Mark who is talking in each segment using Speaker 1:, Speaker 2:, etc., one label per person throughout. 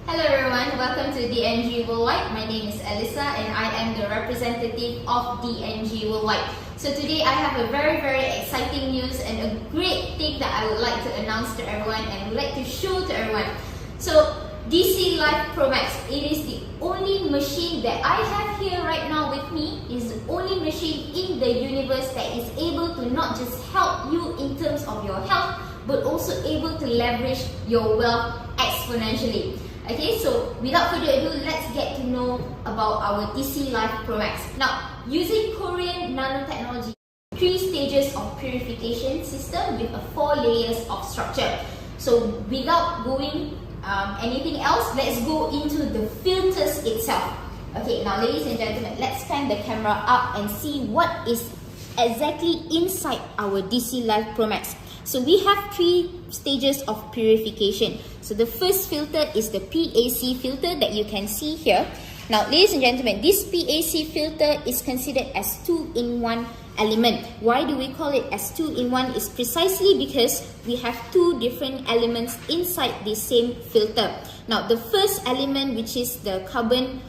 Speaker 1: Hello everyone, welcome to Dng Worldwide. My name is Elisa and I am the representative of Dng Worldwide. So today I have a very exciting news and a great thing that I would like to announce to everyone and would like to show to everyone. So DC Live Pro Max, it is the only machine that I have here right now with me. Is the only machine in the universe that is able to not just help you in terms of your health, but also able to leverage your wealth exponentially. Okay, so without further ado, let's get to know about our DC Live Pro Max. Now, using Korean nanotechnology, 3 stages of purification system with 4 layers of structure. So without going anything else, let's go into the filters itself. Okay, now ladies and gentlemen, let's pan the camera up and see what is exactly inside our DC Live Pro Max. So we have 3 stages of purification. So the first filter is the PAC filter that you can see here. Now ladies and gentlemen, this PAC filter is considered as 2-in-1 element. Why do we call it as 2-in-1? Is precisely because we have 2 different elements inside the same filter. Now the first element, which is the cotton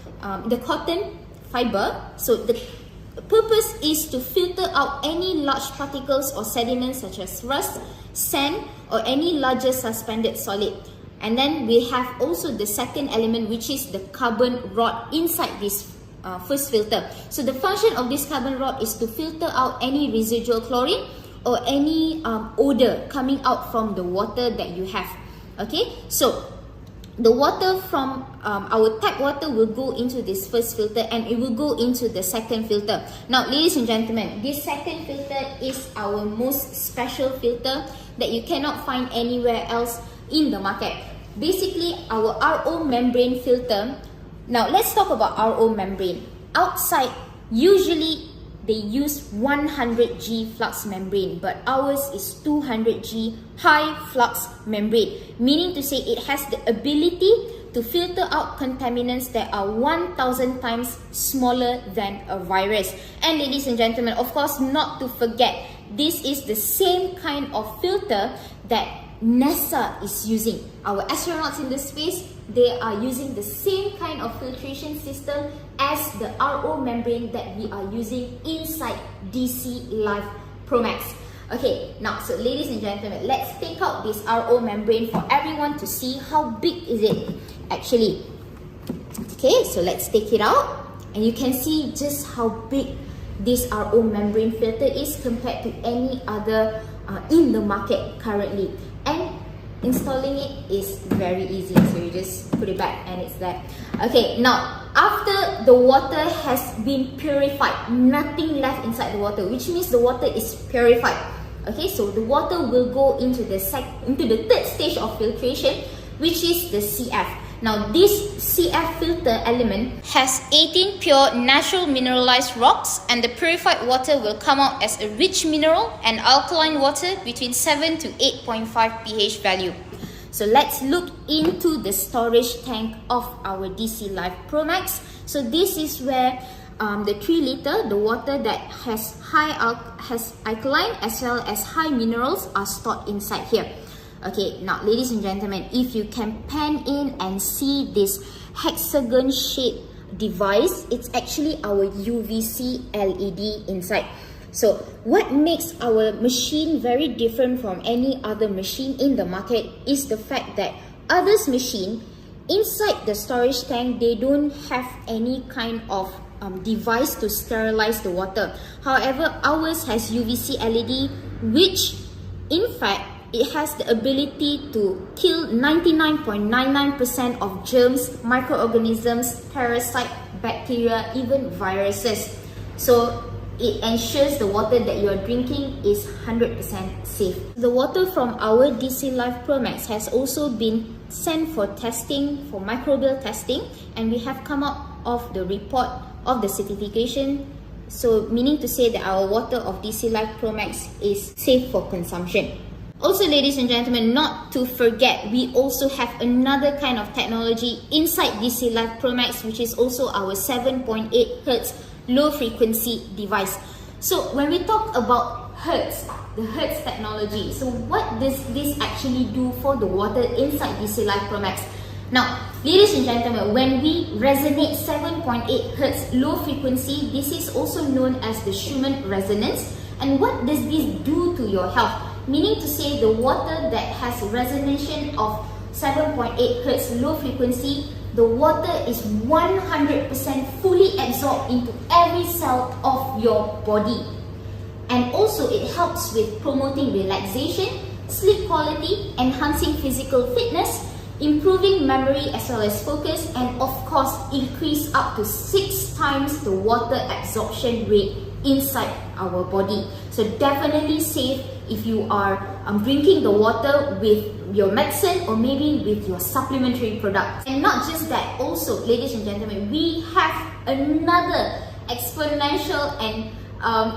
Speaker 1: fiber, so the purpose is to filter out any large particles or sediments such as rust, sand, or any larger suspended solid. And then we have also the second element, which is the carbon rod inside this first filter. So the function of this carbon rod is to filter out any residual chlorine or any odor coming out from the water that you have. Okay, so the water from our tap water will go into this first filter and it will go into the second filter. Now ladies and gentlemen, this second filter is our most special filter that you cannot find anywhere else in the market. Basically, our RO membrane filter. Now let's talk about RO membrane. Outside, usually they use 100G flux membrane, but ours is 200G high flux membrane, meaning to say it has the ability to filter out contaminants that are 1,000 times smaller than a virus. And ladies and gentlemen, of course, not to forget, this is the same kind of filter that NASA is using. Our astronauts in the space, they are using the same kind of filtration system as the RO membrane that we are using inside DC Live Pro Max. Okay, now so ladies and gentlemen, let's take out this RO membrane for everyone to see how big is it actually. Okay, so let's take it out and you can see just how big this RO membrane filter is compared to any other in the market currently. And installing it is very easy, so you just put it back and it's there. Okay, now after the water has been purified, nothing left inside the water, which means the water is purified. Okay, so the water will go into the third stage of filtration, which is the CF. Now this CF filter element has 18 pure natural mineralized rocks, and the purified water will come out as a rich mineral and alkaline water between 7 to 8.5 pH value. So let's look into the storage tank of our DC Live Pro Max. So this is where the 3 liter, the water that has alkaline as well as high minerals are stored inside here. Okay, now ladies and gentlemen, if you can pan in and see this hexagon shaped device, it's actually our UVC LED inside. So what makes our machine very different from any other machine in the market is the fact that others' machine inside the storage tank, they don't have any kind of device to sterilize the water. However, ours has UVC LED, which in fact it has the ability to kill 99.99% of germs, microorganisms, parasite, bacteria, even viruses. So it ensures the water that you are drinking is 100% safe. The water from our DC Live Pro Max has also been sent for testing, for microbial testing, and we have come out of the report of the certification. So meaning to say that our water of DC Live Pro Max is safe for consumption. Also, ladies and gentlemen, not to forget, we also have another kind of technology inside DC Live Pro Max, which is also our 7.8 Hertz low frequency device. So when we talk about Hertz, the Hertz technology, so what does this actually do for the water inside DC Live Pro Max? Now, ladies and gentlemen, when we resonate 7.8 Hz low frequency, this is also known as the Schumann resonance. And what does this do to your health? Meaning to say, the water that has resonance of 7.8 Hz low frequency, the water is 100% fully absorbed into every cell of your body. And also it helps with promoting relaxation, sleep quality, enhancing physical fitness, improving memory as well as focus, and of course increase up to 6 times the water absorption rate inside our body. So definitely safe if you are drinking the water with your medicine or maybe with your supplementary products. And not just that, also ladies and gentlemen, we have another exponential and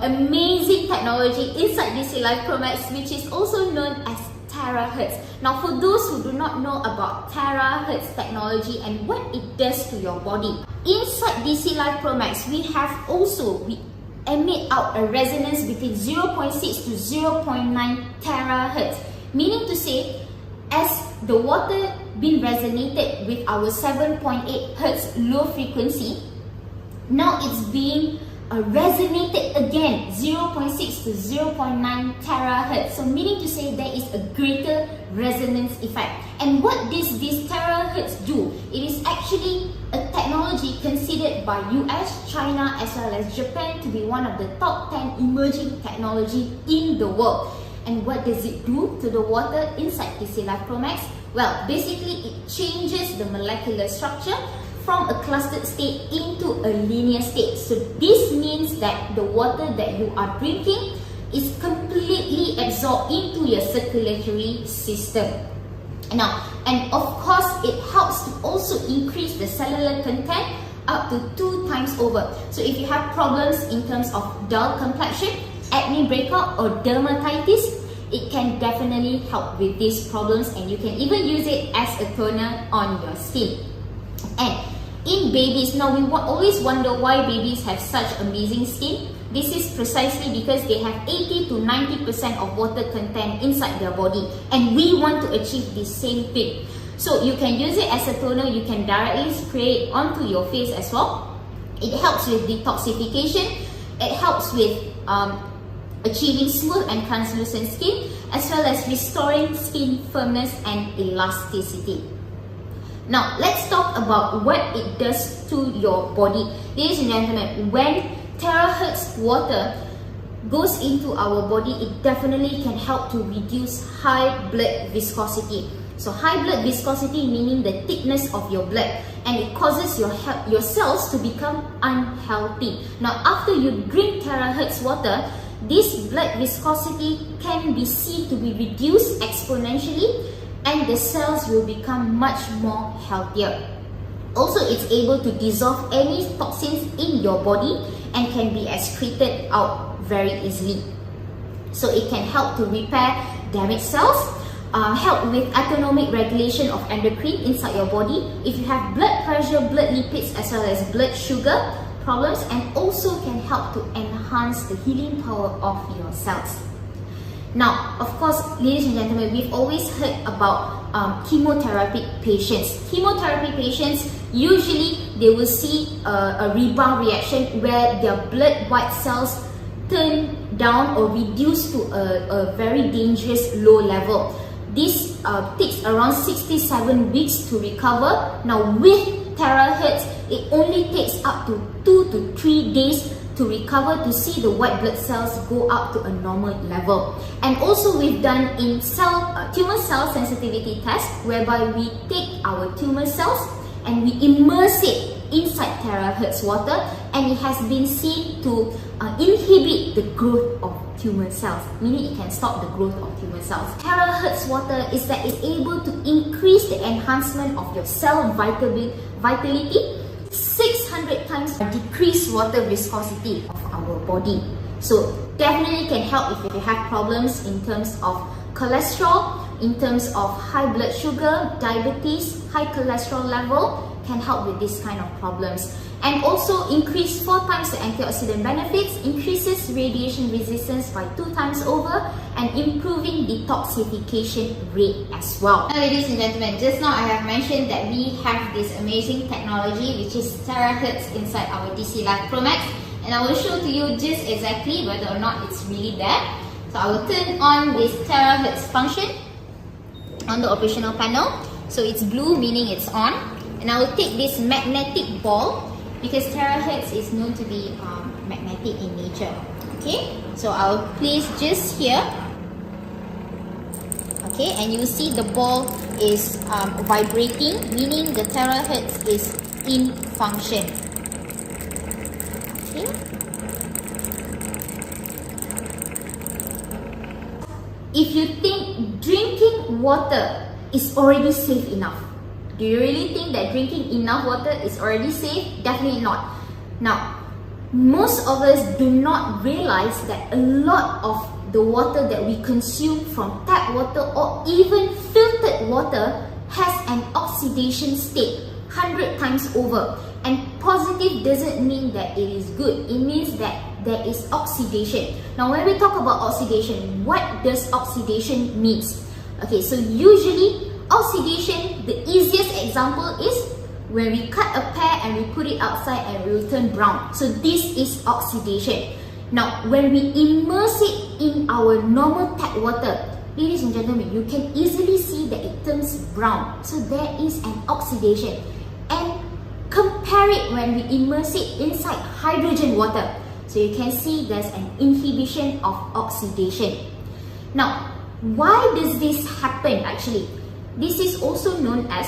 Speaker 1: amazing technology inside DC Life Pro Max, which is also known as TeraHertz. Now, for those who do not know about TeraHertz technology and what it does to your body, inside DC Life Pro Max, we emit out a resonance between 0.6 to 0.9 terahertz. Meaning to say, as the water being resonated with our 7.8 Hz low frequency, now it's being resonated again 0.6 to 0.9 terahertz. So meaning to say there is a greater resonance effect. And what does this terahertz do? It is actually a technology considered by US, China as well as Japan to be one of the top 10 emerging technology in the world. And what does it do to the water inside DC Life Pro Max? Well, basically it changes the molecular structure from a clustered state into a linear state. So this means that the water that you are drinking is completely absorbed into your circulatory system. Now, and of course, it helps to also increase the cellular content up to 2 times over. So if you have problems in terms of dull complexion, acne breakout or dermatitis, it can definitely help with these problems, and you can even use it as a toner on your skin. And in babies, now we always wonder why babies have such amazing skin. This is precisely because they have 80 to 90% of water content inside their body, and we want to achieve the same thing. So you can use it as a toner, you can directly spray it onto your face as well. It helps with detoxification, it helps with achieving smooth and translucent skin, as well as restoring skin firmness and elasticity. Now, let's talk about what it does to your body. Ladies and gentlemen, when TeraHertz water goes into our body, it definitely can help to reduce high blood viscosity. So high blood viscosity meaning the thickness of your blood, and it causes your cells to become unhealthy. Now, after you drink TeraHertz water, this blood viscosity can be seen to be reduced exponentially, and the cells will become much more healthier. Also, it's able to dissolve any toxins in your body and can be excreted out very easily. So it can help to repair damaged cells, help with autonomic regulation of endocrine inside your body. If you have blood pressure, blood lipids as well as blood sugar problems, and also can help to enhance the healing power of your cells. Now, of course, ladies and gentlemen, we've always heard about chemotherapy patients. Chemotherapy patients, usually they will see a rebound reaction where their blood white cells turn down or reduce to a very dangerous low level. This takes around 67 weeks to recover. Now, with TeraHertz, it only takes up to 2 to 3 days to recover, to see the white blood cells go up to a normal level. And also we've done in tumor cell sensitivity test, whereby we take our tumor cells and we immerse it inside TeraHertz water, and it has been seen to inhibit the growth of tumor cells, meaning it can stop the growth of tumor cells. TeraHertz water is that it's able to increase the enhancement of your cell vitality, 600 times decrease water viscosity of our body. So definitely can help if you have problems in terms of cholesterol, in terms of high blood sugar, diabetes, high cholesterol level, can help with this kind of problems. And also increase 4 times the antioxidant benefits, increases radiation resistance by 2 times over, and improving detoxification rate as well. Now, ladies and gentlemen, just now I have mentioned that we have this amazing technology which is TeraHertz inside our DC Live Pro Max, and I will show to you just exactly whether or not it's really there. So I will turn on this TeraHertz function on the operational panel. So it's blue, meaning it's on. And I will take this magnetic ball, because TeraHertz is known to be magnetic in nature. Okay, so I'll place just here. Okay, and you see the ball is vibrating, meaning the TeraHertz is in function. Okay. If you think drinking water is already safe enough, do you really think that drinking enough water is already safe? Definitely not. Now, most of us do not realize that a lot of the water that we consume from tap water or even filtered water has an oxidation state 100 times over. And positive doesn't mean that it is good. It means that there is oxidation. Now, when we talk about oxidation, what does oxidation mean? Okay, so usually oxidation, the easiest example is when we cut a pear and we put it outside and it will turn brown. So this is oxidation. Now, when we immerse it in our normal tap water, ladies and gentlemen, you can easily see that it turns brown. So there is an oxidation. And compare it when we immerse it inside hydrogen water. So you can see there's an inhibition of oxidation. Now, why does this happen actually? This is also known as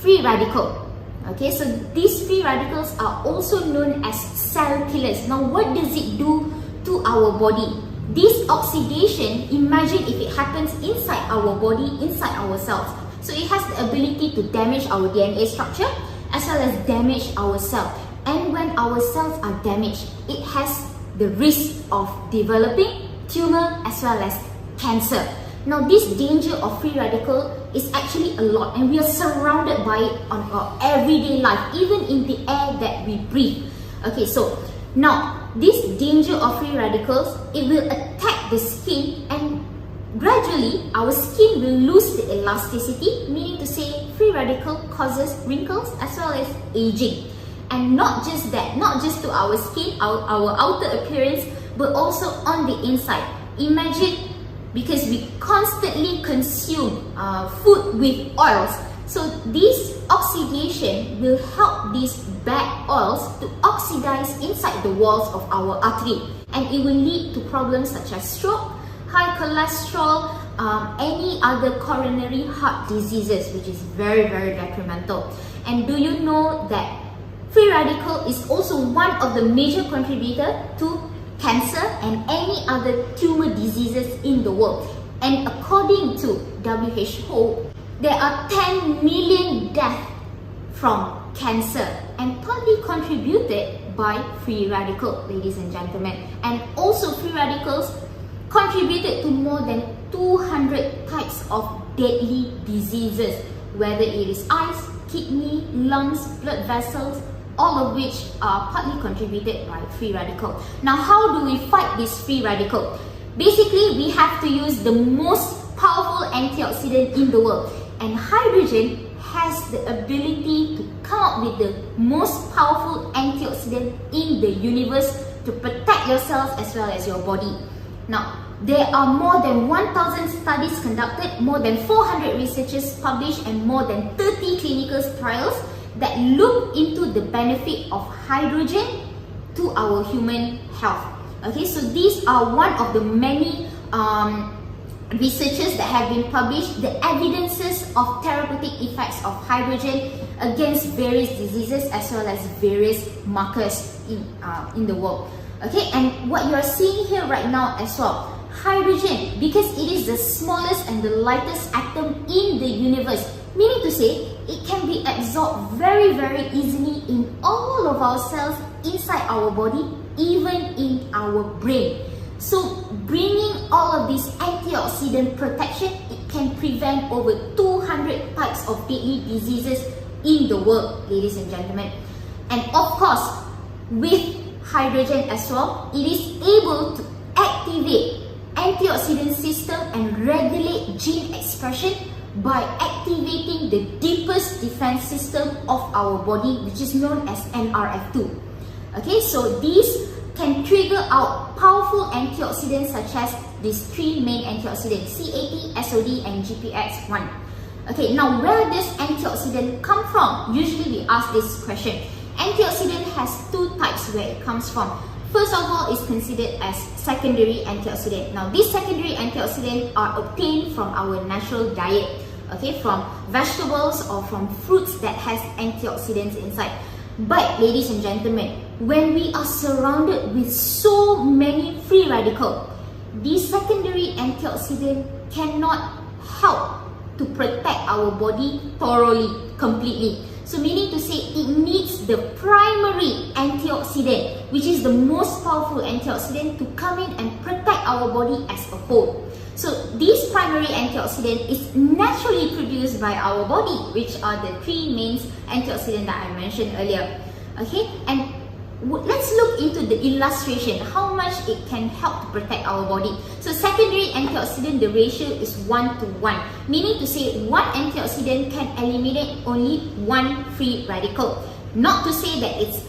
Speaker 1: free radical. Okay, so these free radicals are also known as cell killers. Now, what does it do to our body? This oxidation, imagine if it happens inside our body, inside our cells. So it has the ability to damage our DNA structure as well as damage our cell. And when our cells are damaged, it has the risk of developing tumor as well as cancer. Now, this danger of free radical is actually a lot, and we are surrounded by it on our everyday life, even in the air that we breathe. Okay, so now this danger of free radicals, it will attack the skin, and gradually our skin will lose the elasticity, meaning to say free radical causes wrinkles as well as aging. And not just that, not just to our skin, our outer appearance, but also on the inside. Imagine, because we constantly consume food with oils, so this oxidation will help these bad oils to oxidize inside the walls of our artery, and it will lead to problems such as stroke, high cholesterol, any other coronary heart diseases, which is very, very detrimental. And do you know that free radical is also one of the major contributors to cancer and any other tumor diseases in the world? And according to WHO, there are 10 million deaths from cancer, and partly contributed by free radical, ladies and gentlemen. And also free radicals contributed to more than 200 types of deadly diseases, whether it is eyes, kidney, lungs, blood vessels, all of which are partly contributed by free radical. Now, how do we fight this free radical? Basically, we have to use the most powerful antioxidant in the world, and hydrogen has the ability to come up with the most powerful antioxidant in the universe to protect your cells as well as your body. Now, there are more than 1,000 studies conducted, more than 400 researchers published, and more than 30 clinical trials that look into the benefit of hydrogen to our human health. Okay, so these are one of the many researches that have been published, the evidences of therapeutic effects of hydrogen against various diseases as well as various markers in the world. Okay, and what you are seeing here right now as well, hydrogen, because it is the smallest and the lightest atom in the universe, meaning to say it can be absorbed very, very easily in all of our cells inside our body, even in our brain. So bringing all of these antioxidants antioxidant protection, it can prevent over 200 types of deadly diseases in the world, ladies and gentlemen. And of course, with hydrogen as well, it is able to activate antioxidant system and regulate gene expression by activating the deepest defense system of our body, which is known as NRF2. Okay, so these can trigger out powerful antioxidants such as these three main antioxidants, CAT, SOD, and GPX1. Okay, now where does antioxidant come from? Usually we ask this question. Antioxidant has two types where it comes from. First of all, is considered as secondary antioxidant. Now, these secondary antioxidants are obtained from our natural diet, okay, from vegetables or from fruits that has antioxidants inside. But, ladies and gentlemen, when we are surrounded with so many free radicals, these secondary antioxidants cannot help to protect our body thoroughly, completely. So meaning to say, it needs the primary antioxidant, which is the most powerful antioxidant, to come in and protect our body as a whole. So this primary antioxidant is naturally produced by our body, which are the three main antioxidants that I mentioned earlier. Okay, and let's look into the illustration, how much it can help to protect our body. So secondary antioxidant, the ratio is 1 to 1, meaning to say one antioxidant can eliminate only one free radical. Not to say that it's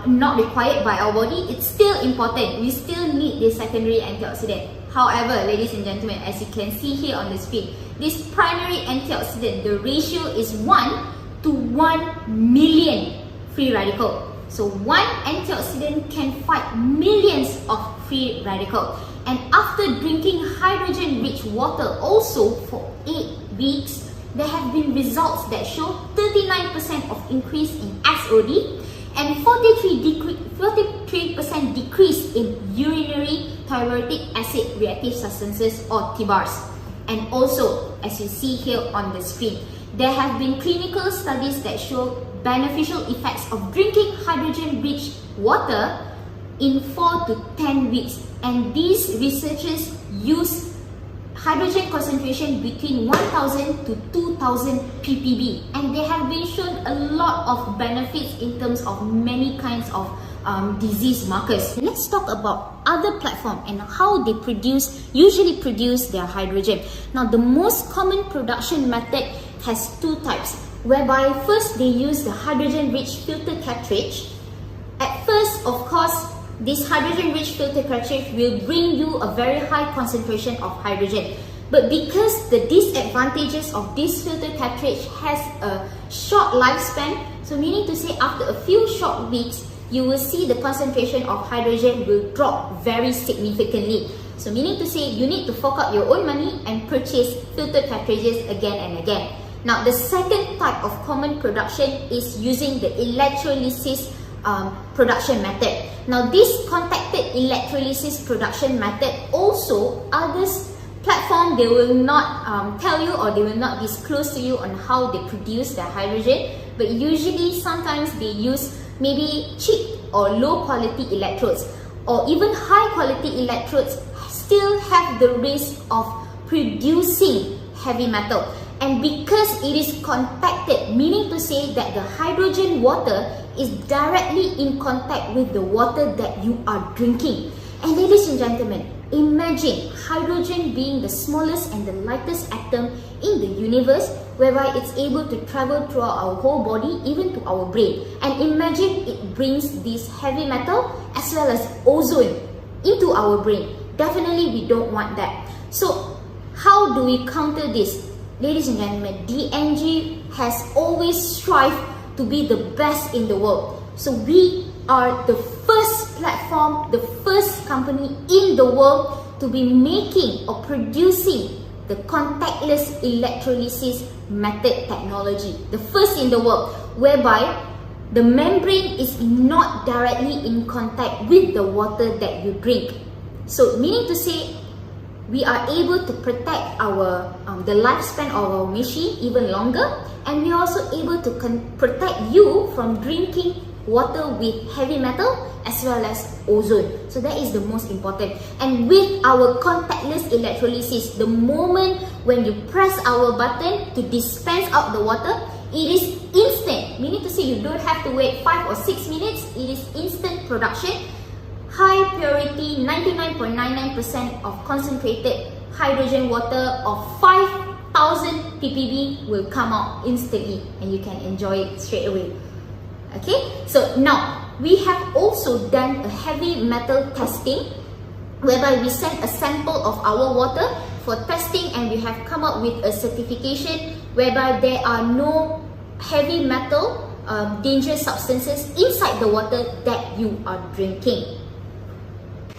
Speaker 1: not required by our body, it's still important. We still need this secondary antioxidant. However, ladies and gentlemen, as you can see here on the screen, this primary antioxidant, the ratio is 1 to 1 million free radical. So one antioxidant can fight millions of free radicals. And after drinking hydrogen-rich water also for 8 weeks, there have been results that show 39% of increase in SOD and 43% decrease in urinary thyroidic acid reactive substances or TBARS. And also, as you see here on the screen, there have been clinical studies that show beneficial effects of drinking hydrogen-rich water in 4 to 10 weeks. And these researchers use hydrogen concentration between 1000 to 2000 ppb, and they have been shown a lot of benefits in terms of many kinds of disease markers. Let's talk about other platforms and how they usually produce their hydrogen. Now, the most common production method has two types, whereby first they use the hydrogen-rich filter cartridge. At first, of course, this hydrogen-rich filter cartridge will bring you a very high concentration of hydrogen. But because the disadvantages of this filter cartridge has a short lifespan, so meaning to say after a few short weeks, you will see the concentration of hydrogen will drop very significantly. So meaning to say you need to fork out your own money and purchase filter cartridges again and again. Now, the second type of common production is using the electrolysis production method. Now, this contacted electrolysis production method also, others platform, they will not tell you or they will not disclose to you on how they produce their hydrogen, but usually sometimes they use maybe cheap or low quality electrodes, or even high quality electrodes still have the risk of producing heavy metal. And because it is contacted, meaning to say that the hydrogen water is directly in contact with the water that you are drinking. And ladies and gentlemen, imagine hydrogen being the smallest and the lightest atom in the universe, whereby it's able to travel throughout our whole body, even to our brain. And imagine it brings this heavy metal as well as ozone into our brain. Definitely we don't want that. So how do we counter this? Ladies and gentlemen, DNG has always strived to be the best in the world. So we are the first platform, the first company in the world to be making or producing the contactless electrolysis method technology. The first in the world, whereby the membrane is not directly in contact with the water that you drink. So meaning to say, we are able to protect our the lifespan of our machine even longer, and we are also able to protect you from drinking water with heavy metal as well as ozone. So that is the most important. And with our contactless electrolysis, the moment when you press our button to dispense out the water, it is instant. Meaning to say you don't have to wait 5 or 6 minutes. It is instant production. High purity, 99.99% of concentrated hydrogen water of 5,000 ppb will come out instantly and you can enjoy it straight away. Okay, so now we have also done a heavy metal testing whereby we sent a sample of our water for testing and we have come up with a certification whereby there are no heavy metal dangerous substances inside the water that you are drinking.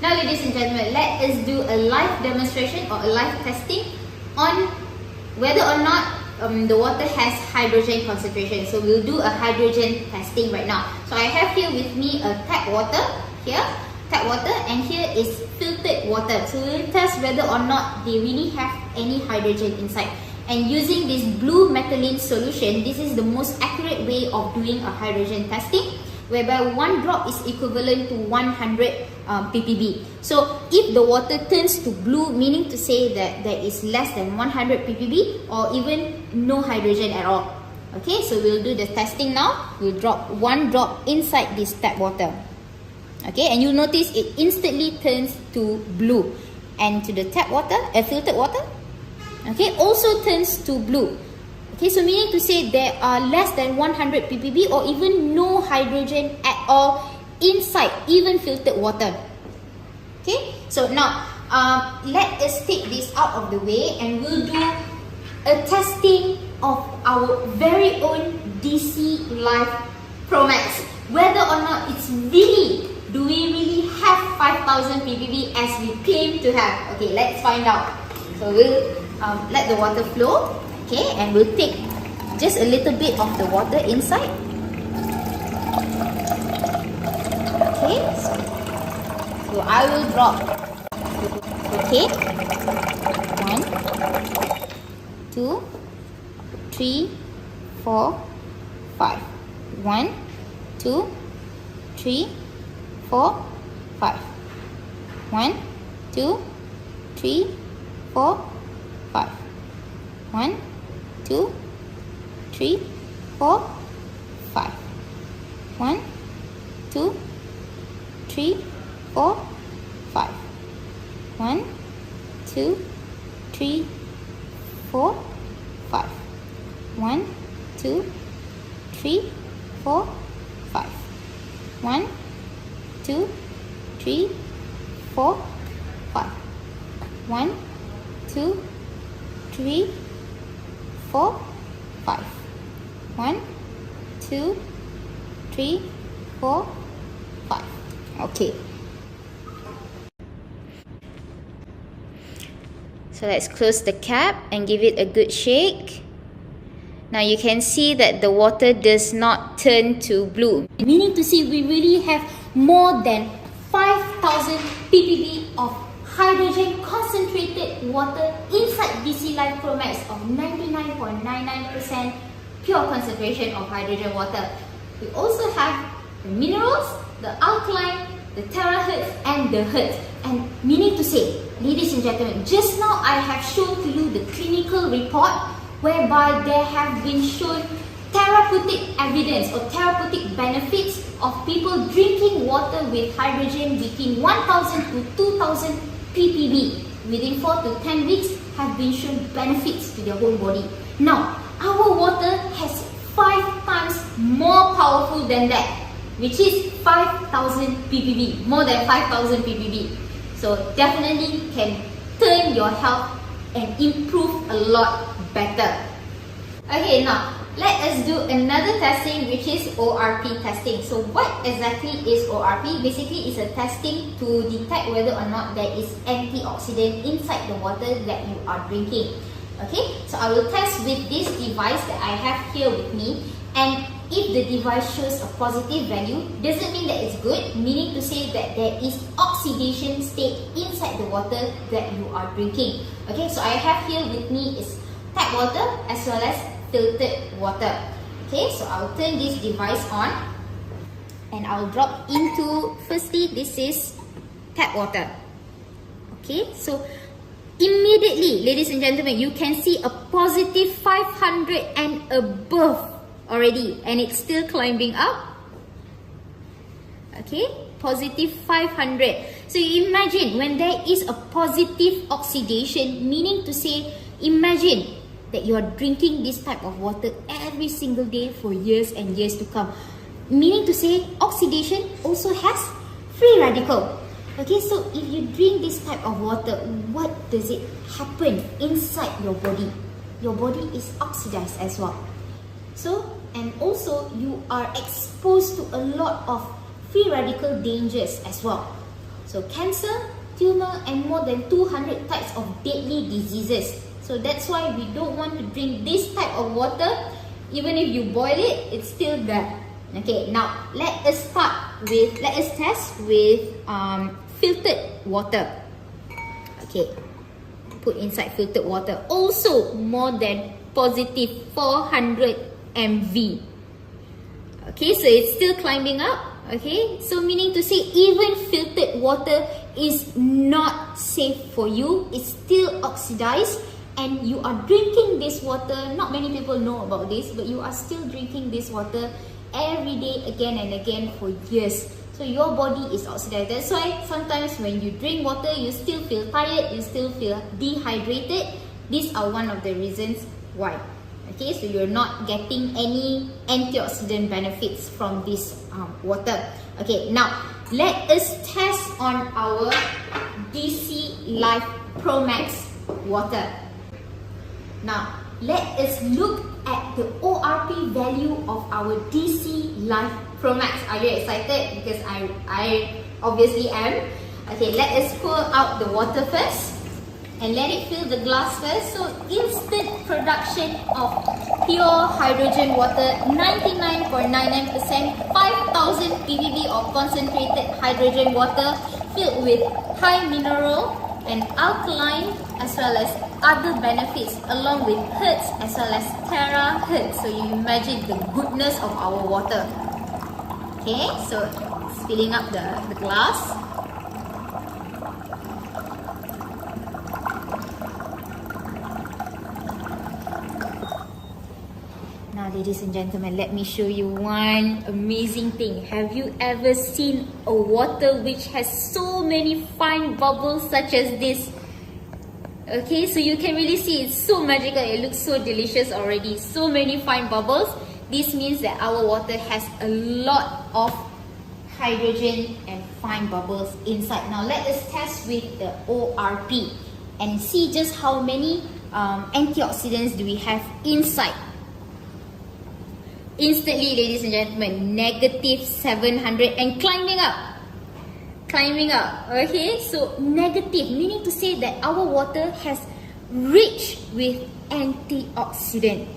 Speaker 1: Now ladies and gentlemen, let us do a live demonstration or a live testing on whether or not the water has hydrogen concentration. So we'll do a hydrogen testing right now. So I have here with me a tap water here, and here is filtered water. So we'll test whether or not they really have any hydrogen inside. And using this blue methylene solution, this is the most accurate way of doing a hydrogen testing, whereby 1 drop is equivalent to 100 ppb. So if the water turns to blue, meaning to say that there is less than 100 ppb or even no hydrogen at all. Okay, so we'll do the testing now. We'll drop 1 drop inside this tap water. Okay, and you'll notice it instantly turns to blue. And to the tap water, filtered water, okay, also turns to blue. Okay, so meaning to say there are less than 100 ppb or even no hydrogen at all inside even filtered water. Okay, so now let us take this out of the way and we'll do a testing of our very own DC Live Pro Max, whether or not it's really, do we really have 5,000 ppb as we claim to have. Okay, let's find out. So we'll let the water flow. Okay, and we'll take just a little bit of the water inside. Okay, so I will drop. Okay, 1, 2, 3, 4, 5. 1, 2, 3, 4, 5. 1, 2, 3, 4, 5. 1, 2, 3, 4, 5. 1, 2, 3, 4, 5. 1, 2, 3, 4, 5. 1, 2, 3, 4, 5. 1, 2, 3, 4, 5. 1, 2, 3, 4, 5. 1, 2, 3, 4, 5. Okay. So let's close the cap and give it a good shake. Now you can see that the water does not turn to blue. Meaning to say we really have more than 5,000 ppb of hydrogen concentrated water inside DC Live Pro Max of 99.99% pure concentration of hydrogen water. We also have the minerals, the alkaline, the TeraHertz and the Hertz. And meaning to say, ladies and gentlemen, just now I have shown to you the clinical report whereby there have been shown therapeutic evidence or therapeutic benefits of people drinking water with hydrogen between 1000 to 2000 ppb within 4 to 10 weeks have been shown benefits to their whole body. Now, our water has 5 times more powerful than that, which is 5,000 ppb, more than 5,000 ppb. So definitely can turn your health and improve a lot better. Okay, now let us do another testing, which is ORP testing. So what exactly is ORP? Basically, it's a testing to detect whether or not there is antioxidant inside the water that you are drinking. Okay, so I will test with this device that I have here with me, and if the device shows a positive value, doesn't mean that it's good, meaning to say that there is oxidation state inside the water that you are drinking. Okay, so I have here with me is tap water as well as filtered water. Okay, so I'll turn this device on. and I'll drop into, firstly, this is tap water. Okay, so immediately, ladies and gentlemen, you can see a positive 500 and above already, and it's still climbing up. Okay, positive 500. So you imagine when there is a positive oxidation, meaning to say, imagine that you are drinking this type of water every single day for years and years to come. Meaning to say, oxidation also has free radical. Okay, so if you drink this type of water, what does it happen inside your body? Your body is oxidized as well. So, and also you are exposed to a lot of free radical dangers as well. So cancer, tumor, and more than 200 types of deadly diseases. So that's why we don't want to drink this type of water. Even if you boil it, it's still there. Okay, now let us test with filtered water. Okay, put inside filtered water. Also more than positive 400 MV. Okay, so it's still climbing up. Okay, so meaning to say, even filtered water is not safe for you. It's still oxidized, and you are drinking this water. Not many people know about this, but you are still drinking this water every day, again and again, for years. So your body is oxidized. That's why sometimes when you drink water, you still feel tired, you still feel dehydrated. These are one of the reasons why. Okay, so you're not getting any antioxidant benefits from this water. Okay, now let us test on our DC Life Pro Max water. Now let us look at the ORP value of our DC Life Pro Max. Are you excited? Because I obviously am. Okay, let us pour out the water first and let it fill the glass first. So instant production of pure hydrogen water, 99.99%, 5000 ppb of concentrated hydrogen water filled with high mineral and alkaline, as well as other benefits, along with Hertz as well as TeraHertz. So you imagine the goodness of our water. Okay, so it's filling up the glass. Now, ladies and gentlemen, let me show you one amazing thing. Have you ever seen a water which has so many fine bubbles such as this? Okay, so you can really see it's so magical. It looks so delicious already. So many fine bubbles. This means that our water has a lot of hydrogen and fine bubbles inside. Now let us test with the ORP and see just how many antioxidants do we have inside. Instantly, ladies and gentlemen, negative 700 and climbing up. Okay, so negative, meaning to say that our water has rich with antioxidant.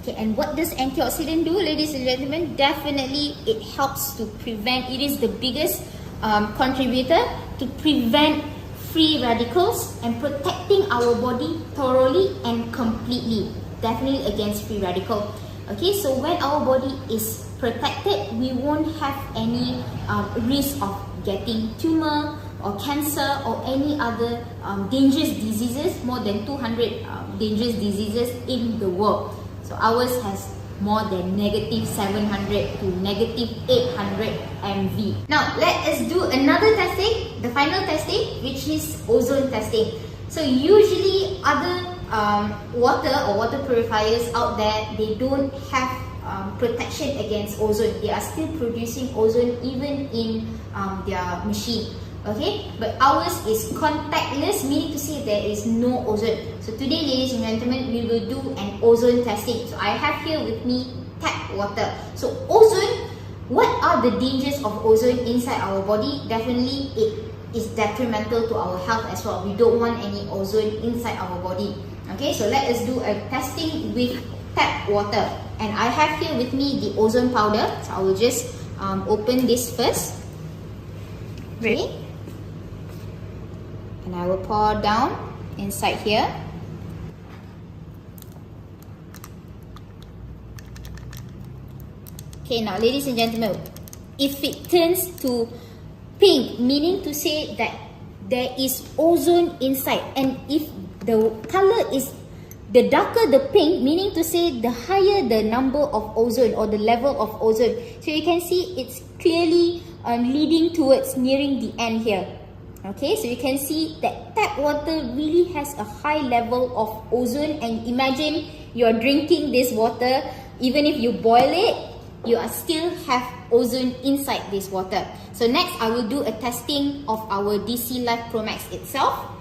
Speaker 1: Okay, and what does antioxidant do, ladies and gentlemen? Definitely it helps to prevent, it is the biggest contributor to prevent free radicals and protecting our body thoroughly and completely, definitely against free radical. Okay, so when our body is protected, we won't have any risk of getting tumor or cancer or any other dangerous diseases, more than 200 dangerous diseases in the world. So ours has more than negative 700 to negative 800 MV. Now let us do another testing, the final testing, which is ozone testing. So usually other water or water purifiers out there, they don't have protection against ozone. They are still producing ozone even in their machine. Okay, but ours is contactless, meaning to say there is no ozone. So today, ladies and gentlemen, we will do an ozone testing. So I have here with me tap water. So ozone, what are the dangers of ozone inside our body? Definitely it is detrimental to our health as well. We don't want any ozone inside our body. Okay, so let us do a testing with tap water. And I have here with me the ozone powder. So I will just open this first. Okay. And I will pour down inside here. Okay, now ladies and gentlemen, if it turns to pink, meaning to say that there is ozone inside, and if the color is the darker the pink, meaning to say the higher the number of ozone or the level of ozone. So you can see it's clearly leading towards nearing the end here. Okay, so you can see that tap water really has a high level of ozone, and imagine you're drinking this water, even if you boil it, you are still have ozone inside this water. So next, I will do a testing of our DC Life Pro Max itself.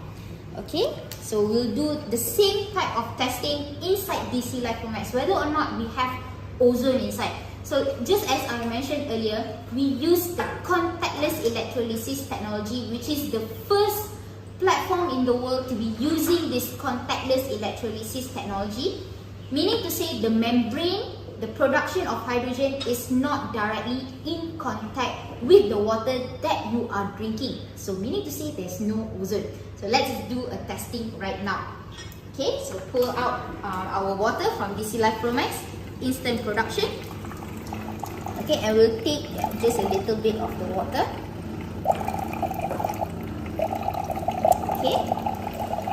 Speaker 1: Okay, so we'll do the same type of testing inside DC Life Pro Max, whether or not we have ozone inside. So just as I mentioned earlier, we use the contactless electrolysis technology, which is the first platform in the world to be using this contactless electrolysis technology, meaning to say the membrane, the production of hydrogen is not directly in contact with the water that you are drinking. So meaning to say there's no ozone. So let's do a testing right now. Okay, so pull out our water from DC Life Pro Max, instant production. Okay, and we'll take just a little bit of the water. Okay,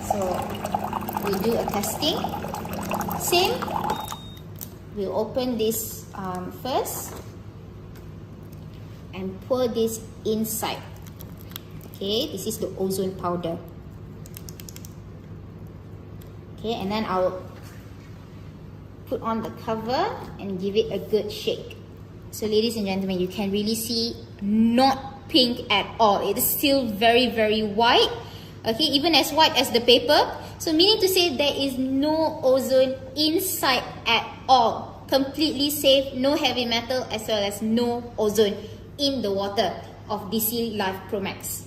Speaker 1: so we'll do a testing. Same, we'll open this first and pour this inside. Okay, this is the ozone powder. Okay, and then I'll put on the cover and give it a good shake. So ladies and gentlemen, you can really see not pink at all. It is still very, very white. Okay, even as white as the paper. So meaning to say there is no ozone inside at all. Completely safe, no heavy metal, as well as no ozone in the water of DC Life Pro Max.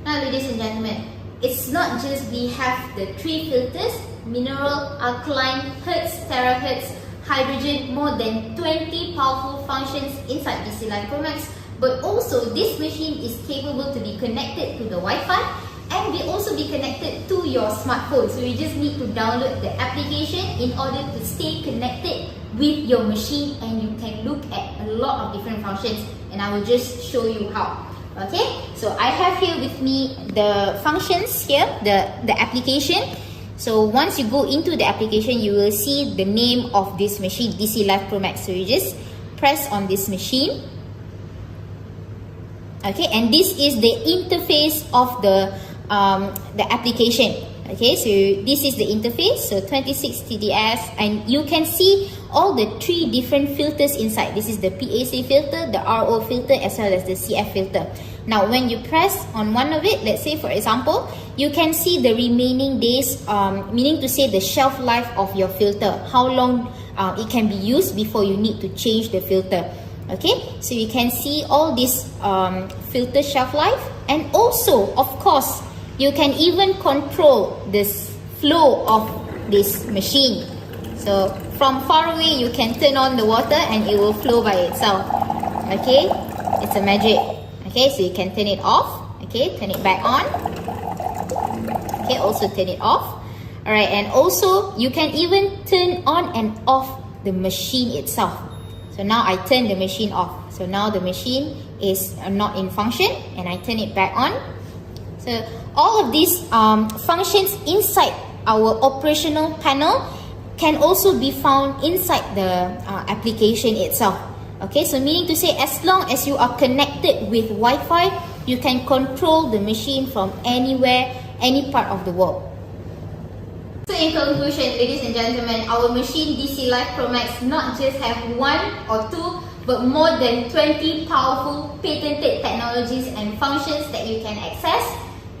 Speaker 1: Now ladies and gentlemen, it's not just we have the 3 filters, mineral, alkaline, Hertz, TeraHertz, hydrogen, more than 20 powerful functions inside DC Life Pro Max, but also this machine is capable to be connected to the Wi-Fi and will also be connected to your smartphone. So you just need to download the application in order to stay connected with your machine, and you can look at a lot of different functions, and I will just show you how. Okay, so I have here with me the functions here, the application. So once you go into the application, you will see the name of this machine, DC Life Pro Max. So you just press on this machine. Okay, and this is the interface of the application. Okay, so this is the interface. So 26 TDS, and you can see all the 3 different filters inside. This is the PAC filter, the RO filter, as well as the CF filter. Now, when you press on one of it, let's say for example, you can see the remaining days, meaning to say the shelf life of your filter, how long it can be used before you need to change the filter. Okay, so you can see all this filter shelf life, and also, of course, you can even control this flow of this machine. So from far away, you can turn on the water and it will flow by itself. Okay, it's a magic. Okay, so you can turn it off. Okay, turn it back on. Okay, also turn it off. Alright, and also you can even turn on and off the machine itself. So now I turn the machine off. So now the machine is not in function, and I turn it back on. So all of these functions inside our operational panel can also be found inside the application itself. Okay, so meaning to say, as long as you are connected with Wi-Fi, you can control the machine from anywhere, any part of the world. So in conclusion, ladies and gentlemen, our machine DC Life Pro Max not just have 1 or 2, but more than 20 powerful patented technologies and functions that you can access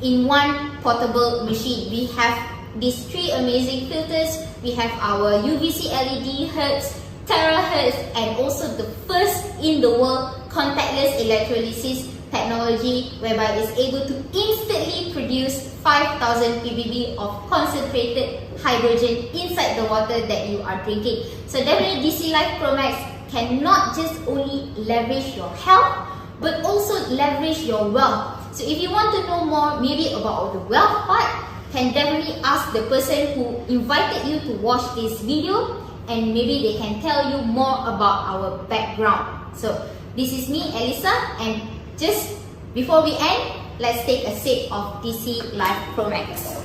Speaker 1: in one portable machine. We have these 3 amazing filters. We have our UVC LED, Hertz, TeraHertz, and also the first in the world contactless electrolysis technology, whereby it's able to instantly produce 5,000 ppb of concentrated hydrogen inside the water that you are drinking. So definitely DC Life Pro Max can not just only leverage your health, but also leverage your wealth. So if you want to know more maybe about the wealth part, can definitely ask the person who invited you to watch this video, and maybe they can tell you more about our background. So This is me, Elisa, and just before we end, let's take a sip of DC Life Pro Max.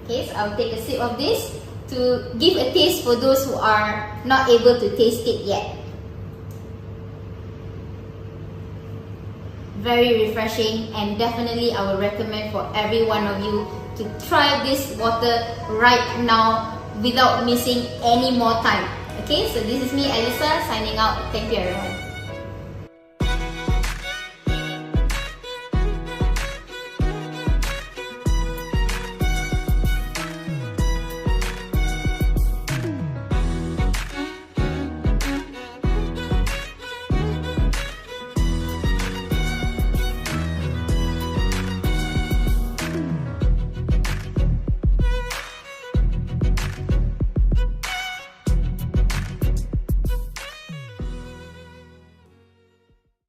Speaker 1: Okay, so I'll take a sip of this to give a taste for those who are not able to taste it yet. Very refreshing, and definitely I would recommend for every one of you to try this water right now without missing any more time. Okay, so this is me, Elisa, signing out. Thank you, everyone.